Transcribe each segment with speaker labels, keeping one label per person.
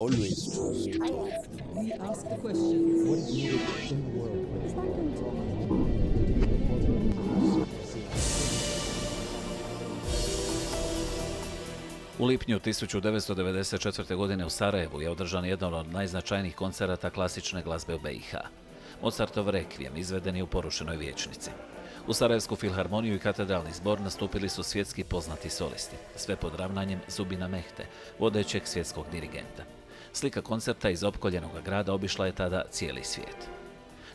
Speaker 1: Always trust.
Speaker 2: We ask the questions.
Speaker 1: What is needed in the world when it's
Speaker 3: U lipnju 1994. godine u Sarajevu je održan jedan od najznačajnijih koncerata klasične glazbe u BiH. Mozartov rekvijem izveden je u porušenoj vijećnici. U Sarajevsku filharmoniju i katedralni zbor nastupili su svjetski poznati solisti, sve pod ravnanjem Zubina Mehte, vodećeg svjetskog dirigenta. Slika koncerta iz opkoljenog grada obišla je tada cijeli svijet.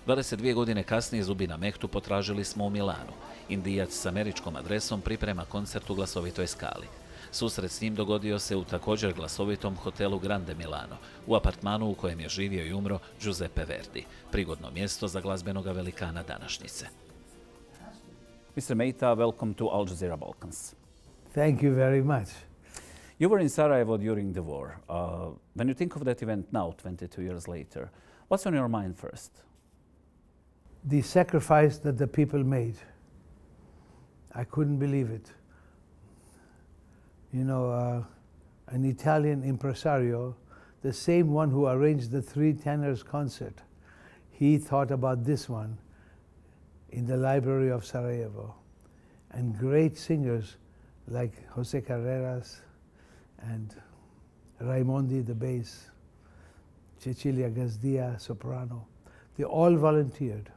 Speaker 3: 22 godine kasnije Zubina Mehtu potražili smo u Milanu. Indijac s američkom adresom priprema koncert u glasovitoj skali. Susret s njim dogodio se u također glasovitom hotelu Grande Milano, u apartmanu u kojem je živio i umro Giuseppe Verdi, prigodno mjesto za glazbenog velikana današnjice.
Speaker 4: Mr. Mehta, welcome to Al Jazeera Balkans.
Speaker 5: Thank you very much.
Speaker 4: You were in Sarajevo during the war. When you think of that event now, 22 years later, what's on your mind first?
Speaker 5: The sacrifice that the people made. I couldn't believe it. You know, an Italian impresario, the same one who arranged the Three Tenors concert, he thought about this one in the library of Sarajevo. And great singers like Jose Carreras and Raimondi, the bass, Cecilia Gazdia, soprano, they all volunteered.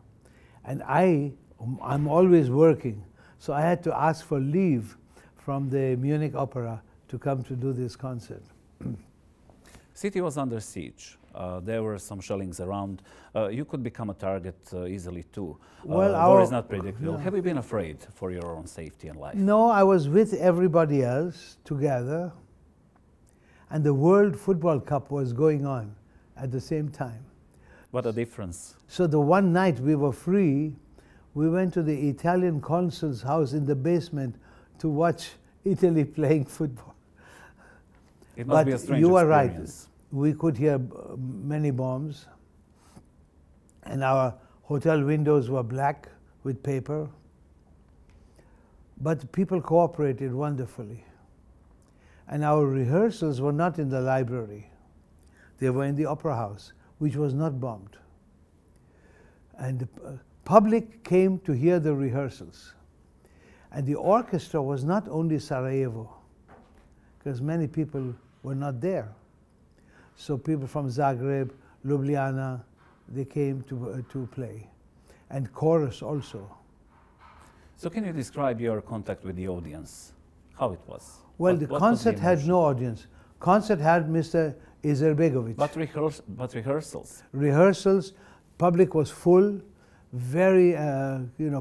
Speaker 5: And I'm always working, so I had to ask for leave from the Munich Opera to come to do this concert.
Speaker 4: City was under siege. There were some shellings around. You could become a target easily too. War is not predictable.
Speaker 5: No.
Speaker 4: Have you been afraid for your own safety and life?
Speaker 5: No, I was with everybody else together, and the World Football Cup was going on at the same time.
Speaker 4: What a difference.
Speaker 5: So the one night we were free, we went to the Italian consul's house in the basement to watch Italy playing football.
Speaker 4: It must be a strange
Speaker 5: you are right.
Speaker 4: experience.
Speaker 5: We could hear many bombs, and our hotel windows were black with paper. But people cooperated wonderfully. And our rehearsals were not in the library. They were in the opera house, which was not bombed. And the public came to hear the rehearsals. And the orchestra was not only Sarajevo, because many people were not there. So people from Zagreb, Ljubljana, they came to play. And chorus also.
Speaker 4: So can you describe your contact with the audience? How it was?
Speaker 5: Well, the concert had no audience. Concert had Mr. Izetbegovic.
Speaker 4: But rehearsals?
Speaker 5: Rehearsals, public was full, very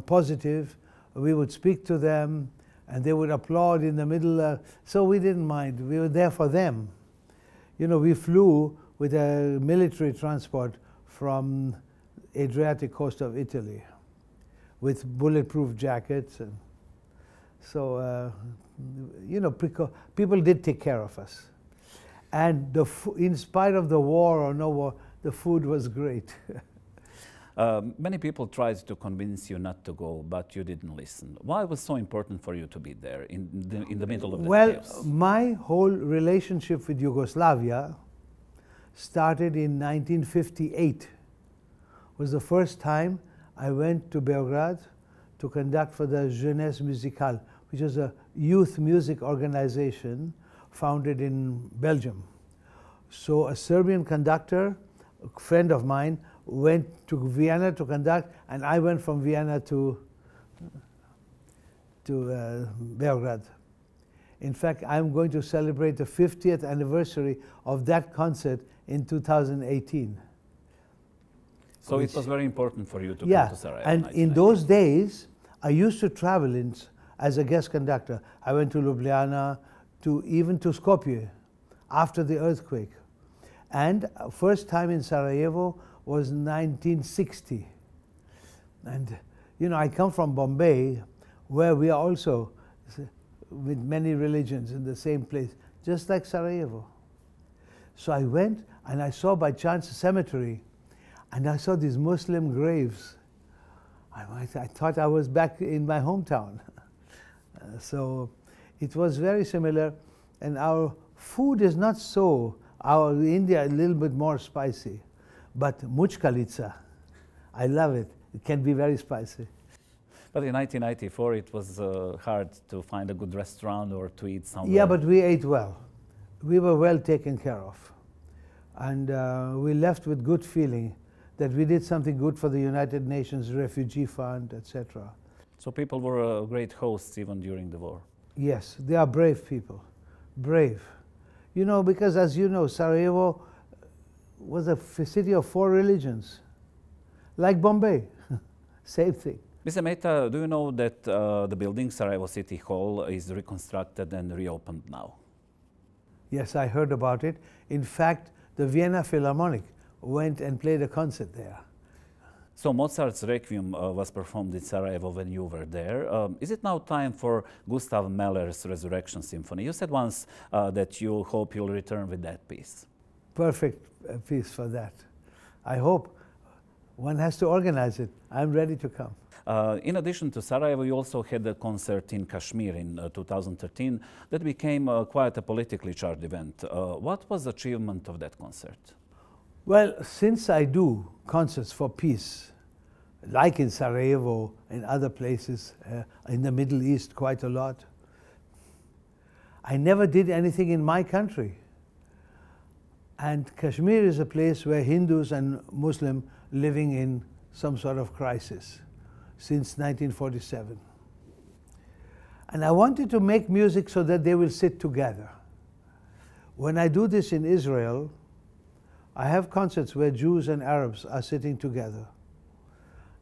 Speaker 5: positive. We would speak to them, and they would applaud in the middle. So we didn't mind. We were there for them. You know, we flew with a military transport from Adriatic coast of Italy with bulletproof jackets. And so, people did take care of us. And in spite of the war or no war, the food was great.
Speaker 4: Many people tried to convince you not to go, but you didn't listen. Why was it so important for you to be there in the middle of the chaos?
Speaker 5: Well, my whole relationship with Yugoslavia started in 1958. It was the first time I went to Belgrade to conduct for the Jeunesse Musicale, which is a youth music organization founded in Belgium. So a Serbian conductor, a friend of mine, went to Vienna to conduct, and I went from Vienna to Belgrade. In fact, I'm going to celebrate the 50th anniversary of that concert in 2018.
Speaker 4: So it was very important for you to come to Sarajevo.
Speaker 5: And in those days, I used to travel as a guest conductor. I went to Ljubljana, even to Skopje, after the earthquake. And first time in Sarajevo was 1960. And, I come from Bombay, where we are also with many religions in the same place, just like Sarajevo. So I went and I saw by chance a cemetery, and I saw these Muslim graves. I thought I was back in my hometown. So it was very similar, and our food is not so Our India a little bit more spicy, but muchkalitsa, I love it. It can be very spicy.
Speaker 4: But in 1994, it was hard to find a good restaurant or to eat somewhere.
Speaker 5: Yeah, but we ate well. We were well taken care of. And we left with good feeling that we did something good for the United Nations Refugee Fund, etc.
Speaker 4: So people were great hosts even during the war.
Speaker 5: Yes, they are brave people, brave. You know, because as you know, Sarajevo was a city of 4 religions, like Bombay, same thing.
Speaker 4: Mr. Mehta, do you know that the building, Sarajevo City Hall, is reconstructed and reopened now?
Speaker 5: Yes, I heard about it. In fact, the Vienna Philharmonic went and played a concert there.
Speaker 4: So Mozart's Requiem was performed in Sarajevo when you were there. Is it now time for Gustav Mahler's Resurrection Symphony? You said once that you hope you'll return with that piece.
Speaker 5: Perfect piece for that. I hope. One has to organize it. I'm ready to come.
Speaker 4: In addition to Sarajevo, you also had a concert in Kashmir in 2013 that became quite a politically charged event. What was the achievement of that concert?
Speaker 5: Well, since I do concerts for peace, like in Sarajevo and other places in the Middle East quite a lot, I never did anything in my country. And Kashmir is a place where Hindus and Muslims living in some sort of crisis since 1947. And I wanted to make music so that they will sit together. When I do this in Israel, I have concerts where Jews and Arabs are sitting together.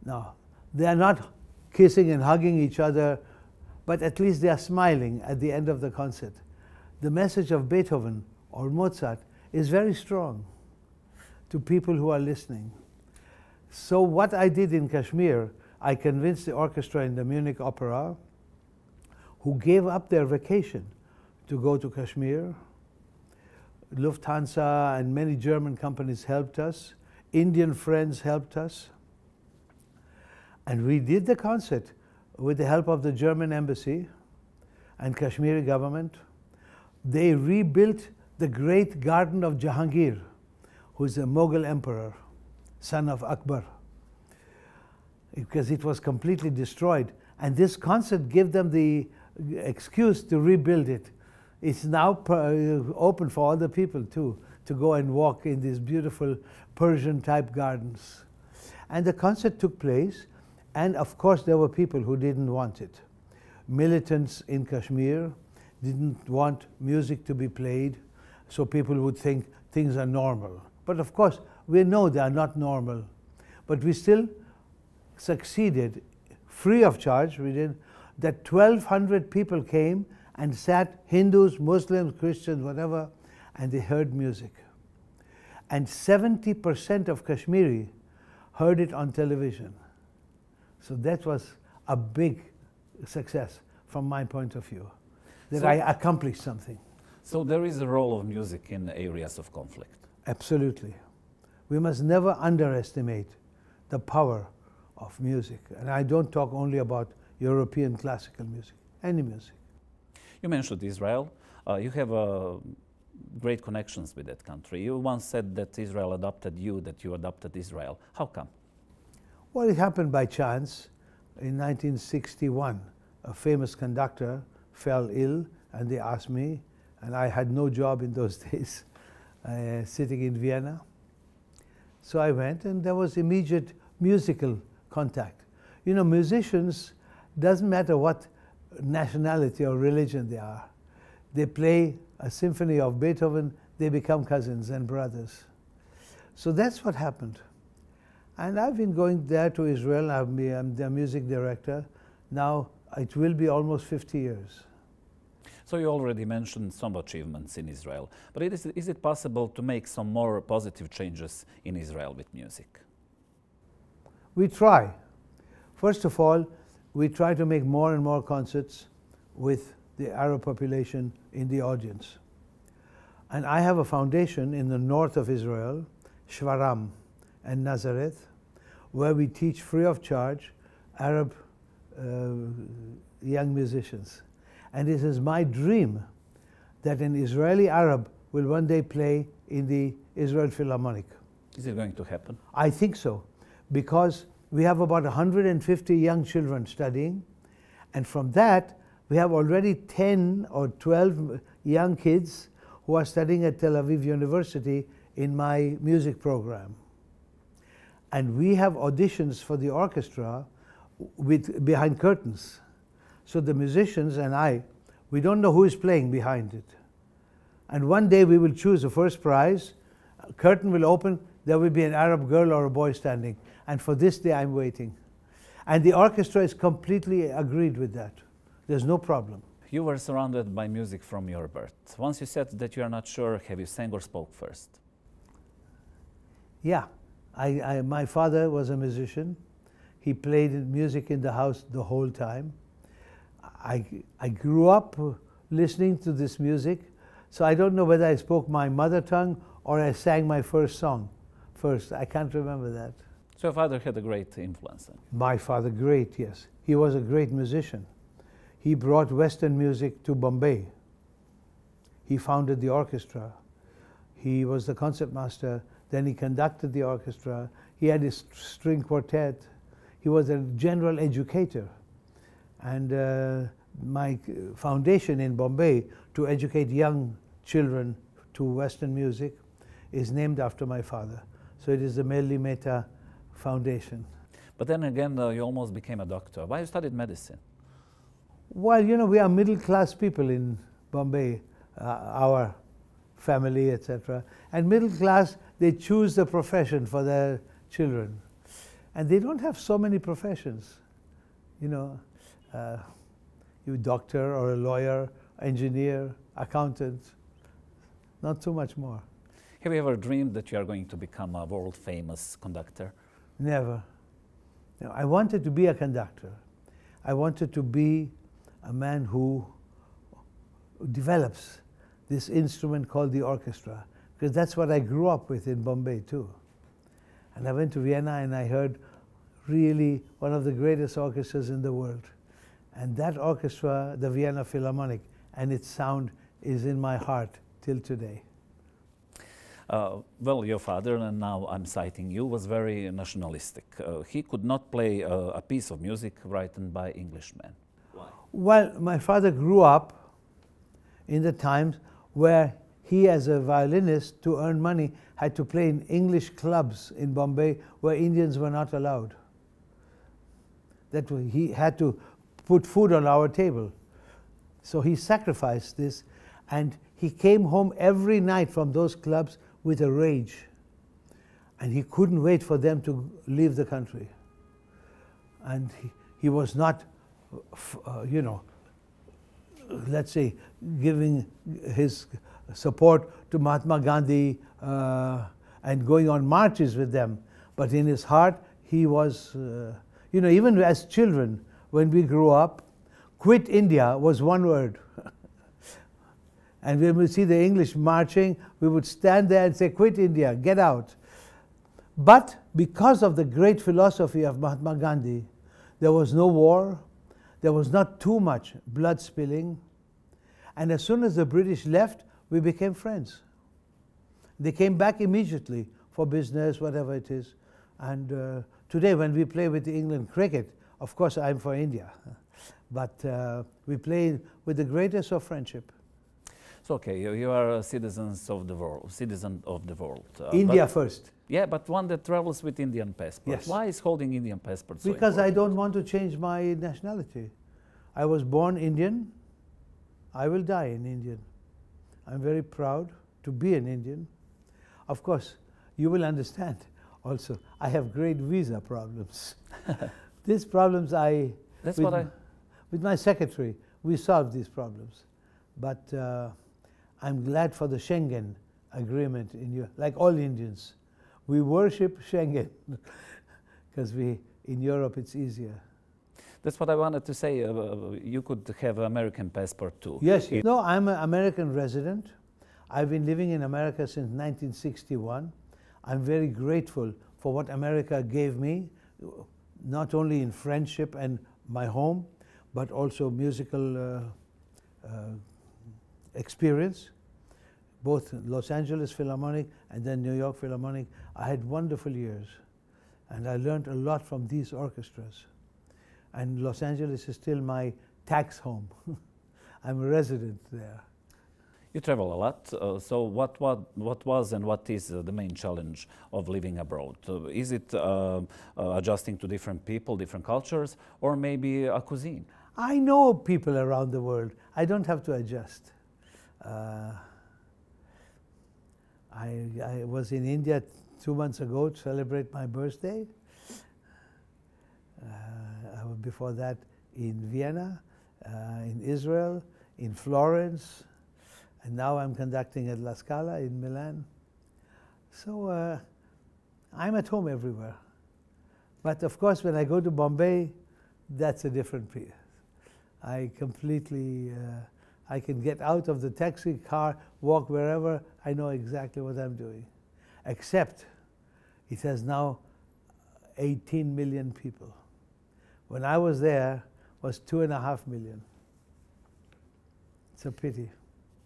Speaker 5: Now, they are not kissing and hugging each other, but at least they are smiling at the end of the concert. The message of Beethoven or Mozart is very strong to people who are listening. So what I did in Kashmir, I convinced the orchestra in the Munich Opera, who gave up their vacation to go to Kashmir. Lufthansa and many German companies helped us. Indian friends helped us. And we did the concert with the help of the German embassy and Kashmiri government. They rebuilt the great garden of Jahangir, who is a Mughal emperor, son of Akbar, because it was completely destroyed. And this concert gave them the excuse to rebuild it. It's now open for other people too, to go and walk in these beautiful Persian-type gardens. And the concert took place, and of course there were people who didn't want it. Militants in Kashmir didn't want music to be played, so people would think things are normal. But of course, we know they are not normal. But we still succeeded, free of charge, we did, that 1,200 people came and sat, Hindus, Muslims, Christians, whatever, and they heard music. And 70% of Kashmiri heard it on television. So that was a big success from my point of view, that I accomplished something.
Speaker 4: So there is a role of music in areas of conflict.
Speaker 5: Absolutely. We must never underestimate the power of music. And I don't talk only about European classical music, any music.
Speaker 4: You mentioned Israel. You have great connections with that country. You once said that Israel adopted you, that you adopted Israel. How come?
Speaker 5: Well, it happened by chance. In 1961, a famous conductor fell ill, and they asked me, and I had no job in those days, sitting in Vienna. So I went, and there was immediate musical contact. You know, musicians, doesn't matter what nationality or religion they are. They play a symphony of Beethoven, they become cousins and brothers. So that's what happened. And I've been going there to Israel. I'm their music director. Now it will be almost 50 years.
Speaker 4: So you already mentioned some achievements in Israel, but is it possible to make some more positive changes in Israel with music?
Speaker 5: We try. First of all, we try to make more and more concerts with the Arab population in the audience. And I have a foundation in the north of Israel, Shvaram and Nazareth, where we teach free of charge Arab young musicians. And it is my dream that an Israeli Arab will one day play in the Israel Philharmonic.
Speaker 4: Is it going to happen?
Speaker 5: I think so, because we have about 150 young children studying, and from that we have already 10 or 12 young kids who are studying at Tel Aviv University in my music program. And we have auditions for the orchestra behind curtains. So the musicians and I, we don't know who is playing behind it. And one day we will choose the first prize, a curtain will open, there will be an Arab girl or a boy standing. And for this day I'm waiting. And the orchestra is completely agreed with that. There's no problem.
Speaker 4: You were surrounded by music from your birth. Once you said that you are not sure, have you sang or spoke first?
Speaker 5: Yeah, my father was a musician. He played music in the house the whole time. I grew up listening to this music, so I don't know whether I spoke my mother tongue or I sang my first song first. I can't remember that.
Speaker 4: So your father had a great influence then?
Speaker 5: My father, great, yes. He was a great musician. He brought Western music to Bombay. He founded the orchestra. He was the concertmaster. Then he conducted the orchestra. He had his string quartet. He was a general educator. And my foundation in Bombay to educate young children to Western music is named after my father. So it is the Mehta Foundation.
Speaker 4: But then again, you almost became a doctor. Why you studied medicine?
Speaker 5: Well, you know, we are middle-class people in Bombay, our family, etc. And middle class, they choose the profession for their children. And they don't have so many professions. You know, you doctor or a lawyer, engineer, accountant, not too much more.
Speaker 4: Have you ever dreamed that you are going to become a world-famous conductor?
Speaker 5: Never. No, I wanted to be a conductor. I wanted to be a man who develops this instrument called the orchestra, because that's what I grew up with in Bombay too. And I went to Vienna and I heard really one of the greatest orchestras in the world. And that orchestra, the Vienna Philharmonic, and its sound is in my heart till today.
Speaker 4: Well, your father, and now I'm citing you, was very nationalistic. He could not play a piece of music written by Englishmen. Why?
Speaker 5: Well, my father grew up in the times where he, as a violinist, to earn money, had to play in English clubs in Bombay where Indians were not allowed. That he had to put food on our table. So he sacrificed this, and he came home every night from those clubs with a rage. And he couldn't wait for them to leave the country. And he was not, you know, let's say, giving his support to Mahatma Gandhi and going on marches with them. But in his heart, he was, you know, even as children, when we grew up, quit India was one word. And when we see the English marching, we would stand there and say, quit India, get out. But because of the great philosophy of Mahatma Gandhi, there was no war, there was not too much blood spilling, and as soon as the British left, we became friends. They came back immediately for business, whatever it is. And today when we play with the England cricket, of course I'm for India, but we play with the greatest of friendship.
Speaker 4: So okay, you are citizens of the world,
Speaker 5: India first.
Speaker 4: Yeah, but one that travels with Indian passport.
Speaker 5: Yes.
Speaker 4: Why is holding Indian passport so
Speaker 5: Because I
Speaker 4: important?
Speaker 5: don't want to change my nationality. I was born Indian, I will die an Indian. I'm very proud to be an Indian. Of course, you will understand also, I have great visa problems. These problems with my secretary, we solved these problems. But I'm glad for the Schengen agreement in Europe, like all Indians. We worship Schengen because in Europe it's easier.
Speaker 4: That's what I wanted to say. You could have an American passport too.
Speaker 5: Yes, yes. No, I'm an American resident. I've been living in America since 1961. I'm very grateful for what America gave me, not only in friendship and my home, but also musical experience, both Los Angeles Philharmonic and then New York Philharmonic. I had wonderful years, and I learned a lot from these orchestras. And Los Angeles is still my tax home. I'm a resident there.
Speaker 4: You travel a lot, so what was and what is the main challenge of living abroad? Is it adjusting to different people, different cultures, or maybe a cuisine?
Speaker 5: I know people around the world. I don't have to adjust. I was in India 2 months ago to celebrate my birthday. Before that in Vienna, in Israel, in Florence, and now I'm conducting at La Scala in Milan. So I'm at home everywhere. But of course, when I go to Bombay, that's a different piece. I completely, I can get out of the taxi car, walk wherever, I know exactly what I'm doing. Except it has now 18 million people. When I was there, it was 2.5 million. It's a pity.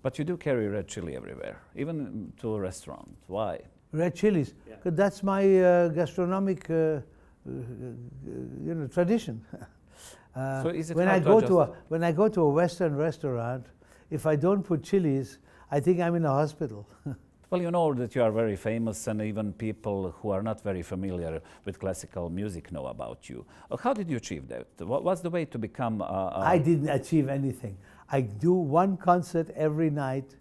Speaker 4: But you do carry red chili everywhere, even to a restaurant. Why?
Speaker 5: Red chilies.
Speaker 4: Yeah.
Speaker 5: 'Cause that's my gastronomic tradition.
Speaker 4: So is it
Speaker 5: when
Speaker 4: hard
Speaker 5: when I go to a Western restaurant, if I don't put chilies, I think I'm in a hospital.
Speaker 4: Well, you know that you are very famous, and even people who are not very familiar with classical music know about you. How did you achieve that? What's the way to become
Speaker 5: I didn't achieve anything. I do one concert every night.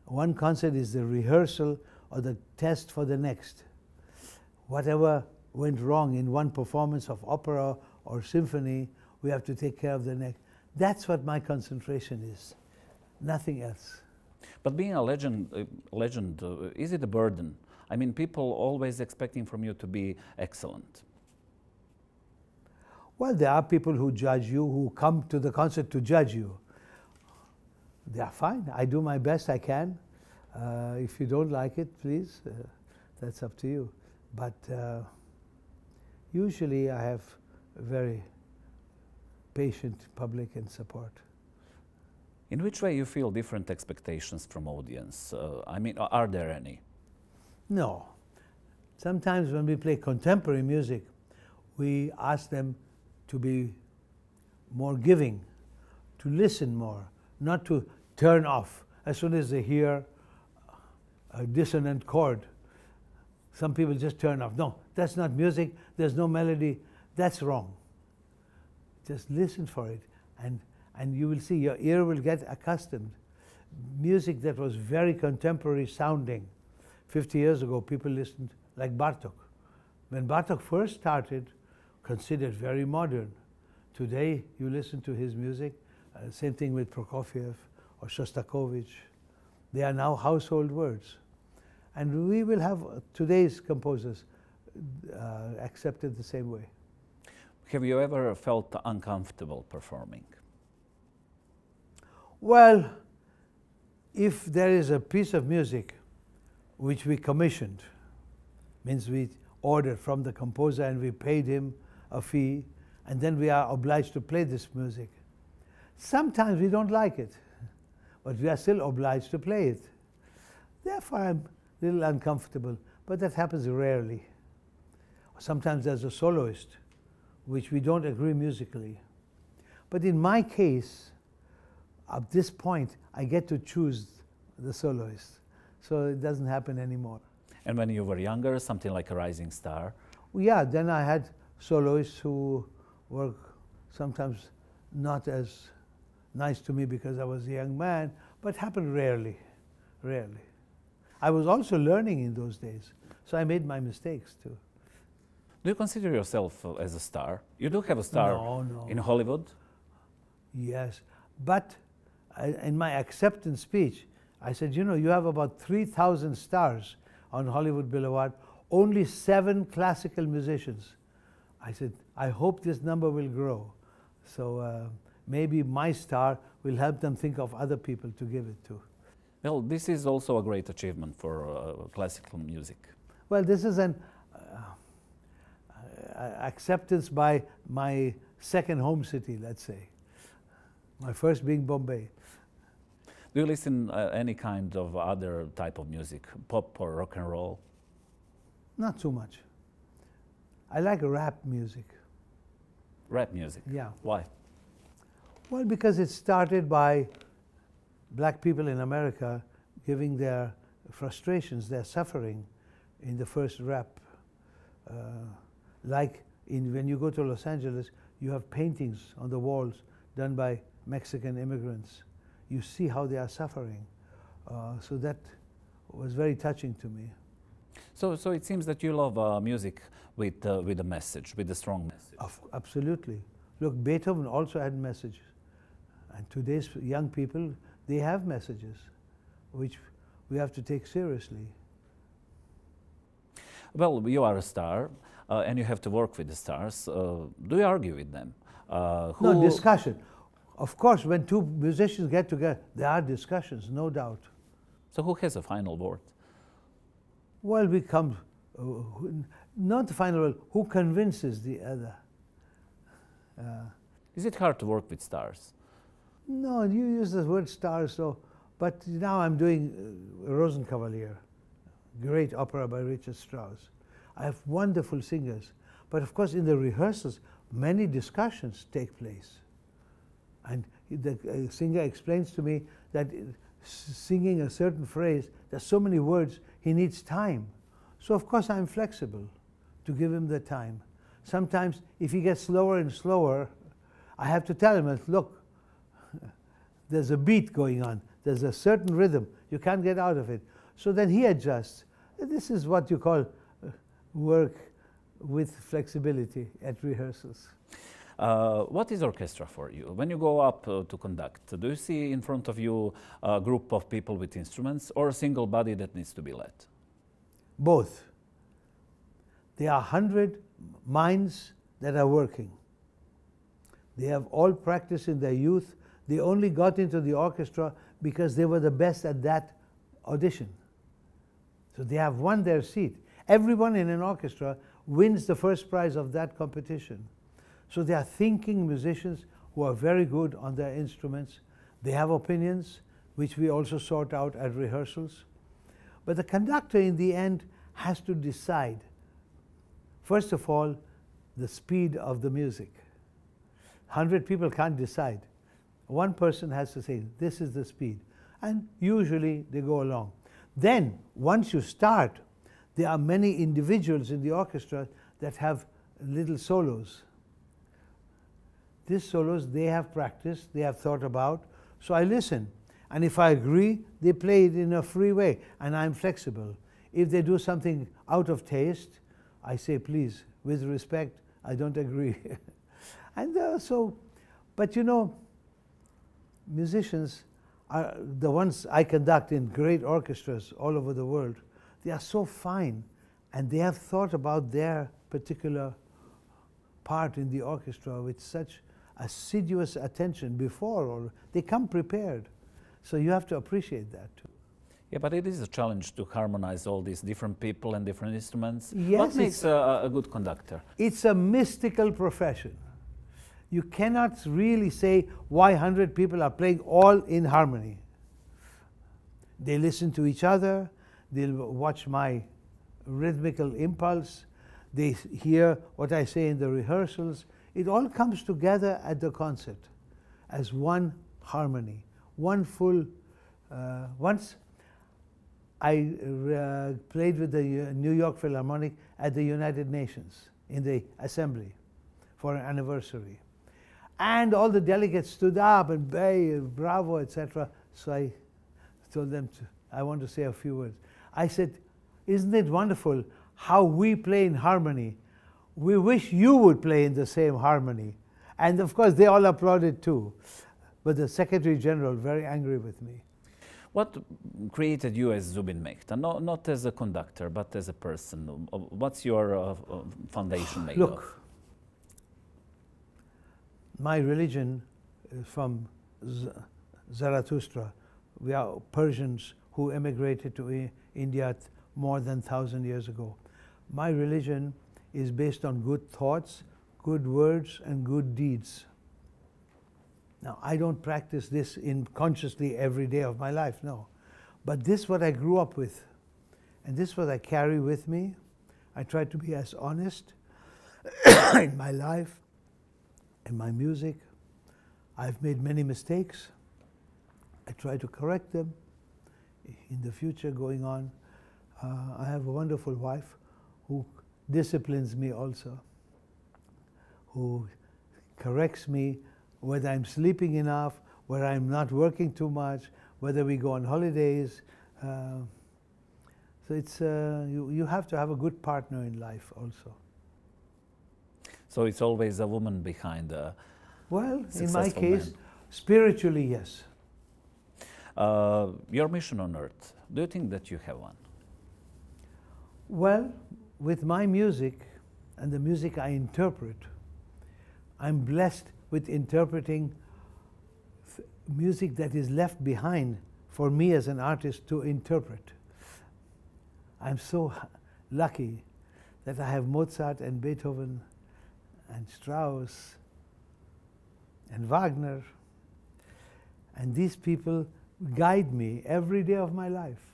Speaker 5: One concert is the rehearsal or the test for the next. Whatever went wrong in one performance of opera or symphony, we have to take care of the next. That's what my concentration is, nothing else.
Speaker 4: But being a legend, is it a burden? I mean, people always expecting from you to be excellent.
Speaker 5: Well, there are people who judge you, who come to the concert to judge you. They are fine. I do my best I can. If you don't like it, please, that's up to you. But usually I have a very patient public and support.
Speaker 4: In which way you feel different expectations from audience? I mean, are there any?
Speaker 5: No. Sometimes when we play contemporary music, we ask them to be more giving, to listen more, not to turn off as soon as they hear a dissonant chord. Some people just turn off. No, that's not music, there's no melody, that's wrong. Just listen for it, and you will see, your ear will get accustomed. Music that was very contemporary sounding. 50 years ago, people listened like Bartok. When Bartok first started, considered very modern. Today, you listen to his music, same thing with Prokofiev or Shostakovich. They are now household words. And we will have today's composers accepted the same way.
Speaker 4: Have you ever felt uncomfortable performing?
Speaker 5: Well, if there is a piece of music which we commissioned, means we ordered from the composer and we paid him a fee, and then we are obliged to play this music. Sometimes we don't like it, but we are still obliged to play it. Therefore, I'm a little uncomfortable, but that happens rarely. Sometimes there's a soloist, which we don't agree musically. But in my case, at this point, I get to choose the soloist, so it doesn't happen anymore.
Speaker 4: And when you were younger, something like a rising star?
Speaker 5: Yeah, then I had soloists who were sometimes not as nice to me because I was a young man, but happened rarely, rarely. I was also learning in those days, so I made my mistakes too.
Speaker 4: Do you consider yourself as a star? You do have a star
Speaker 5: No.
Speaker 4: in Hollywood?
Speaker 5: Yes, but in my acceptance speech, I said, you know, you have about 3,000 stars on Hollywood Boulevard, only 7 classical musicians. I said, I hope this number will grow. So maybe my star will help them think of other people to give it to.
Speaker 4: Well, this is also a great achievement for classical music.
Speaker 5: Well, this is an acceptance by my second home city, let's say. My first being Bombay.
Speaker 4: Do you listen any kind of other type of music, pop or rock and roll?
Speaker 5: Not too much. I like rap music.
Speaker 4: Rap music?
Speaker 5: Yeah.
Speaker 4: Why?
Speaker 5: Well, because it started by black people in America giving their frustrations, their suffering in the first rap. When you go to Los Angeles, you have paintings on the walls done by Mexican immigrants. You see how they are suffering. So that was very touching to me.
Speaker 4: So it seems that you love music with a message, with a strong message.
Speaker 5: Absolutely. Look, Beethoven also had messages. And today's young people, they have messages, which we have to take seriously.
Speaker 4: Well, you are a star, and you have to work with the stars. Do you argue with them?
Speaker 5: No, discussion. Of course, when two musicians get together, there are discussions, no doubt.
Speaker 4: So who has a final word?
Speaker 5: Well, we come, not the final word, who convinces the other?
Speaker 4: Is it hard to work with stars?
Speaker 5: No, you use the word stars, so, but now I'm doing Rosenkavalier, great opera by Richard Strauss. I have wonderful singers, but of course in the rehearsals, many discussions take place. And the singer explains to me that singing a certain phrase, there's so many words, he needs time. So of course I'm flexible to give him the time. Sometimes if he gets slower and slower, I have to tell him, look, there's a beat going on, there's a certain rhythm, you can't get out of it. So then he adjusts. This is what you call work with flexibility at rehearsals.
Speaker 4: What is orchestra for you? When you go up to conduct, do you see in front of you a group of people with instruments or a single body that needs to be led?
Speaker 5: Both. There are 100 minds that are working. They have all practiced in their youth. They only got into the orchestra because they were the best at that audition. So they have won their seat. Everyone in an orchestra wins the first prize of that competition. So they are thinking musicians who are very good on their instruments. They have opinions, which we also sort out at rehearsals. But the conductor in the end has to decide, first of all, the speed of the music. 100 people can't decide. One person has to say, this is the speed. And usually they go along. Then, once you start, there are many individuals in the orchestra that have little solos. These solos, they have practiced, they have thought about, so I listen. And if I agree, they play it in a free way, and I'm flexible. If they do something out of taste, I say, please, with respect, I don't agree. And but you know, musicians are the ones I conduct in great orchestras all over the world. They are so fine, and they have thought about their particular part in the orchestra with such assiduous attention before, or they come prepared. So you have to appreciate that too.
Speaker 4: Yeah, but it is a challenge to harmonize all these different people and different instruments.
Speaker 5: Yes,
Speaker 4: what makes a good conductor?
Speaker 5: It's a mystical profession. You cannot really say why 100 people are playing all in harmony. They listen to each other, they'll watch my rhythmical impulse, they hear what I say in the rehearsals. It all comes together at the concert as one harmony, one full. Once I played with the New York Philharmonic at the United Nations in the assembly for an anniversary. And all the delegates stood up and bravo, etc. So I told them, I want to say a few words. I said, isn't it wonderful how we play in harmony? We wish you would play in the same harmony. And of course, they all applauded too. But the Secretary General, very angry with me.
Speaker 4: What created you as Zubin Mehta? Not as a conductor, but as a person. What's your foundation made
Speaker 5: Look, my religion is from Zarathustra. We are Persians who emigrated to India more than 1,000 years ago. My religion is based on good thoughts, good words, and good deeds. Now, I don't practice this consciously every day of my life, no. But this is what I grew up with, and this is what I carry with me. I try to be as honest in my life, in my music. I've made many mistakes. I try to correct them in the future going on. I have a wonderful wife who disciplines me also, who corrects me whether I'm sleeping enough, whether I'm not working too much, whether we go on holidays. So it's, you have to have a good partner in life also.
Speaker 4: So it's always a woman behind the
Speaker 5: Well, in my
Speaker 4: successful
Speaker 5: case,
Speaker 4: man.
Speaker 5: spiritually, yes.
Speaker 4: Your mission on earth, do you think that you have one?
Speaker 5: Well, with my music and the music I interpret, I'm blessed with interpreting music that is left behind for me as an artist to interpret. I'm so lucky that I have Mozart and Beethoven and Strauss and Wagner, and these people guide me every day of my life.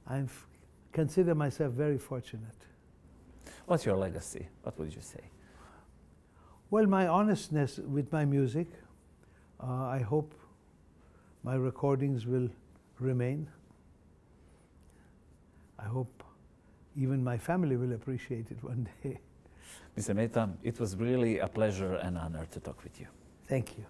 Speaker 5: I consider myself very fortunate.
Speaker 4: What's your legacy? What would you say?
Speaker 5: Well, my honestness with my music, I hope my recordings will remain. I hope even my family will appreciate it one day.
Speaker 4: Mr. Mehta, it was really a pleasure and honor to talk with you.
Speaker 5: Thank you.